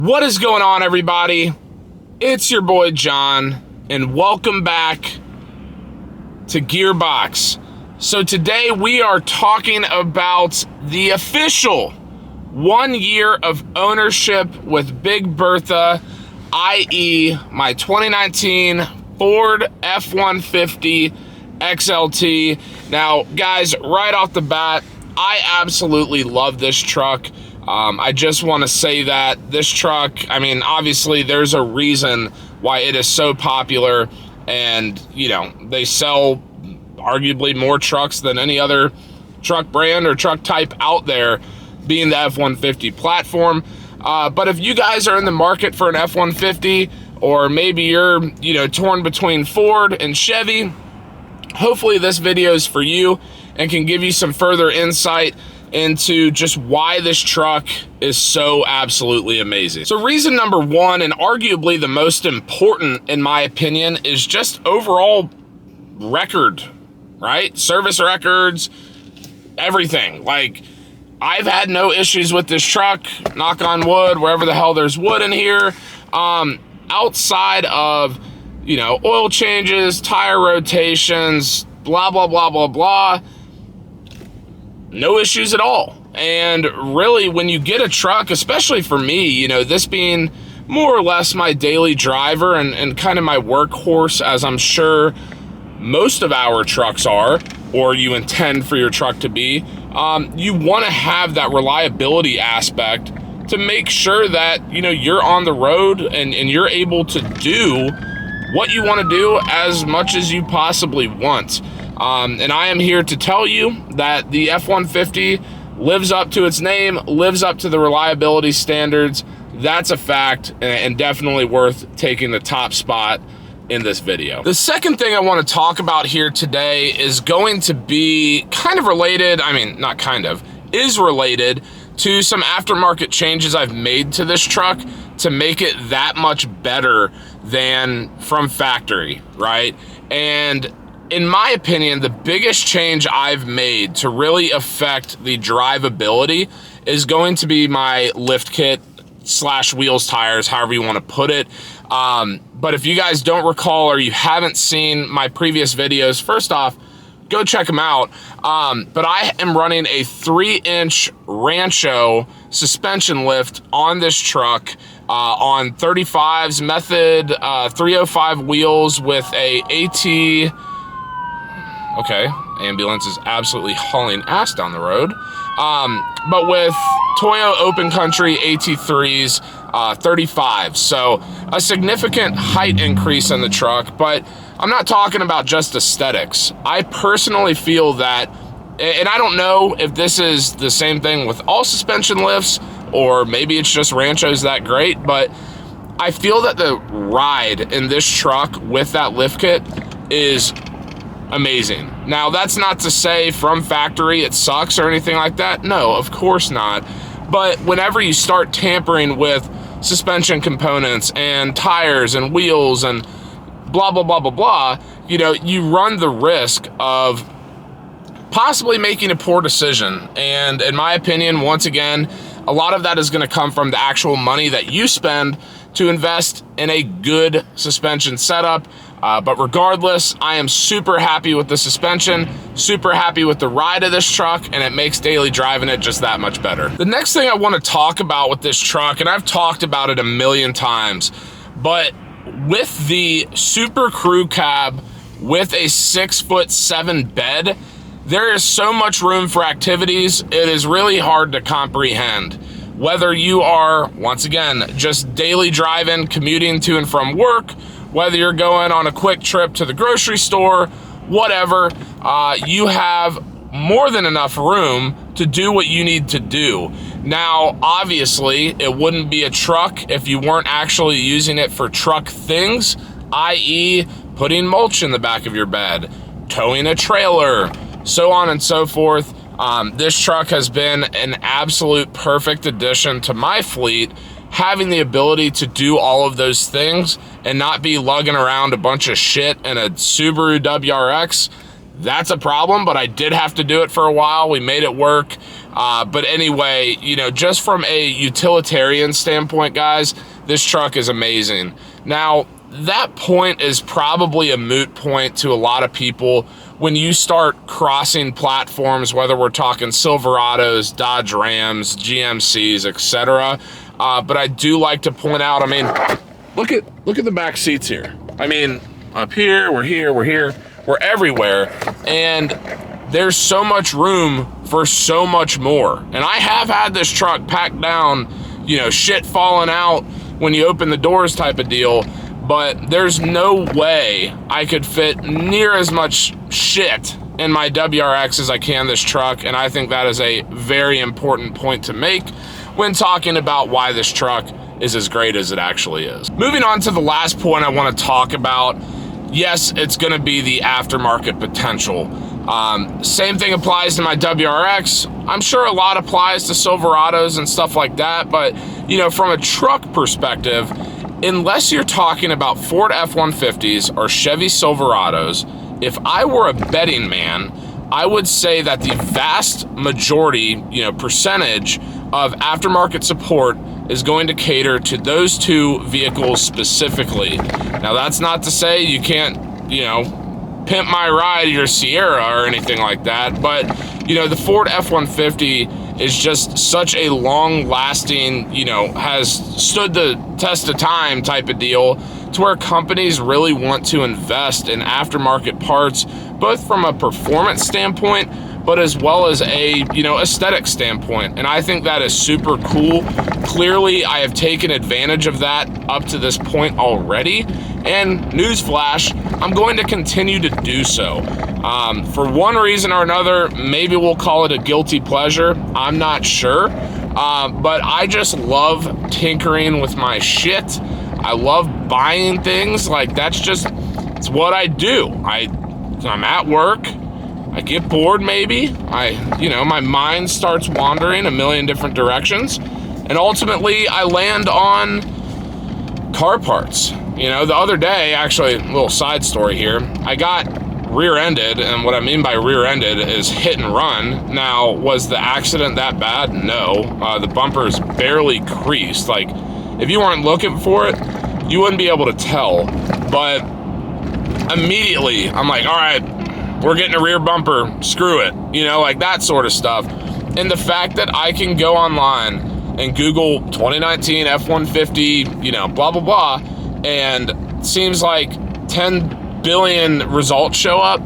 What is going on, everybody? It's your boy John, and welcome back to Gearbox. So today we are talking about the official 1 year of ownership with Big Bertha, i.e. my 2019 Ford F-150 XLT. Now, guys, right off the bat, I absolutely love this truck. I just want to say that this truck, I mean, obviously there's a reason why it is so popular, and, you know, they sell arguably more trucks than any other truck brand or truck type out there, being the F-150 platform. But if you guys are in the market for an F-150, or maybe you're, you know, torn between Ford and Chevy, hopefully this video is for you and can give you some further insight into just why this truck is so absolutely amazing. So reason number one, and arguably the most important in my opinion, is just overall record, right? Service records, everything. Like, I've had no issues with this truck, knock on wood, wherever the hell there's wood in here. Outside of, you know, oil changes, tire rotations, blah, blah, blah, blah, blah, no issues at all. And really, when you get a truck, especially for me, you know, this being more or less my daily driver and kind of my workhorse, as I'm sure most of our trucks are, or you intend for your truck to be, you want to have that reliability aspect to make sure that, you know, you're on the road and you're able to do what you want to do as much as you possibly want. And I am here to tell you that the F-150 lives up to its name, lives up to the reliability standards. That's a fact, and definitely worth taking the top spot in this video. The second thing I want to talk about here today is going to be kind of related, I mean, not kind of, is related to some aftermarket changes I've made to this truck to make it that much better than from factory, right? And in my opinion, the biggest change I've made to really affect the drivability is going to be my lift kit / wheels, tires, however you want to put it. But if you guys don't recall, or you haven't seen my previous videos, first off, go check them out. But I am running a 3-inch Rancho suspension lift on this truck on 35s method 305 wheels with a AT. Okay, ambulance is absolutely hauling ass down the road. But with Toyo Open Country AT3s 35. So a significant height increase in the truck, but I'm not talking about just aesthetics. I personally feel that, and I don't know if this is the same thing with all suspension lifts, or maybe it's just Rancho's that great, but I feel that the ride in this truck with that lift kit is amazing. Now, that's not to say from factory it sucks or anything like that. No, of course not. But whenever you start tampering with suspension components and tires and wheels and blah, blah, blah, blah, blah, you know, you run the risk of possibly making a poor decision. And in my opinion, once again, a lot of that is going to come from the actual money that you spend to invest in a good suspension setup. But regardless, I am super happy with the suspension, super happy with the ride of this truck, and it makes daily driving it just that much better. The next thing I want to talk about with this truck, and I've talked about it a million times, but with the Super Crew Cab with a 6'7" bed, there is so much room for activities, it is really hard to comprehend. Whether you are, once again, just daily driving, commuting to and from work, whether you're going on a quick trip to the grocery store, whatever, you have more than enough room to do what you need to do. Now, obviously, it wouldn't be a truck if you weren't actually using it for truck things, i.e. putting mulch in the back of your bed, towing a trailer, so on and so forth. This truck has been an absolute perfect addition to my fleet, having the ability to do all of those things and not be lugging around a bunch of shit in a Subaru WRX. That's a problem, but I did have to do it for a while. We made it work. But anyway, you know, just from a utilitarian standpoint, guys, this truck is amazing. Now, that point is probably a moot point to a lot of people when you start crossing platforms, whether we're talking Silverados, Dodge Rams, GMCs, etc. But I do like to point out, I mean, look at the back seats here. I mean, up here, we're everywhere, and there's so much room for so much more. And I have had this truck packed down, you know, shit falling out when you open the doors type of deal, but there's no way I could fit near as much shit in my WRX as I can this truck, and I think that is a very important point to make when talking about why this truck is as great as it actually is. Moving on to the last point I want to talk about, yes, it's going to be the aftermarket potential. Same thing applies to my WRX. I'm sure a lot applies to Silverados and stuff like that, but you know, from a truck perspective, unless you're talking about Ford F-150s or Chevy Silverados, if I were a betting man, I would say that the vast majority, you know, percentage of aftermarket support is going to cater to those two vehicles specifically. Now, that's not to say you can't, you know, pimp my ride your Sierra or anything like that, but you know, the Ford F-150 is just such a long-lasting, you know, has stood the test of time type of deal to where companies really want to invest in aftermarket parts, both from a performance standpoint, but as well as a, you know, aesthetic standpoint. And I think that is super cool. Clearly, I have taken advantage of that up to this point already. And newsflash, I'm going to continue to do so. For one reason or another, maybe we'll call it a guilty pleasure. I'm not sure. But I just love tinkering with my shit. I love buying things. Like, it's what I do. I'm at work. I get bored maybe. You know, my mind starts wandering a million different directions. And ultimately, I land on car parts. You know, the other day, actually, a little side story here, I got rear-ended, and what I mean by rear-ended is hit and run. Now, was the accident that bad? No. The bumper's barely creased. Like, if you weren't looking for it, you wouldn't be able to tell. But immediately, I'm like, all right, we're getting a rear bumper, screw it. You know, like that sort of stuff. And the fact that I can go online and Google 2019 F-150, you know, blah, blah, blah, and seems like 10 billion results show up,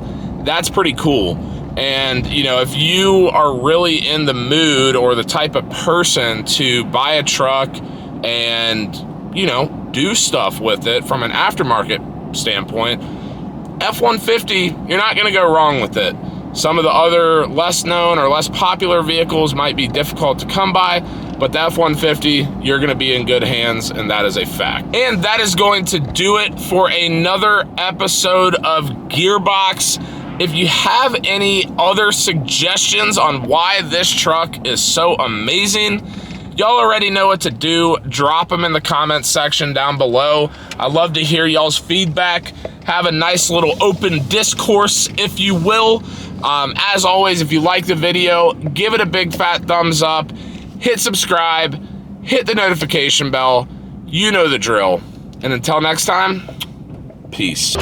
that's pretty cool. And, you know, if you are really in the mood or the type of person to buy a truck and, you know, do stuff with it from an aftermarket standpoint, F-150, you're not going to go wrong with it. Some of the other less known or less popular vehicles might be difficult to come by, but the F-150, you're going to be in good hands, and that is a fact. And that is going to do it for another episode of Gearbox. If you have any other suggestions on why this truck is so amazing, y'all already know what to do. Drop them in the comments section down below. I love to hear y'all's feedback. Have a nice little open discourse, if you will. As always, if you like the video, give it a big fat thumbs up. Hit subscribe. Hit the notification bell. You know the drill. And until next time, peace.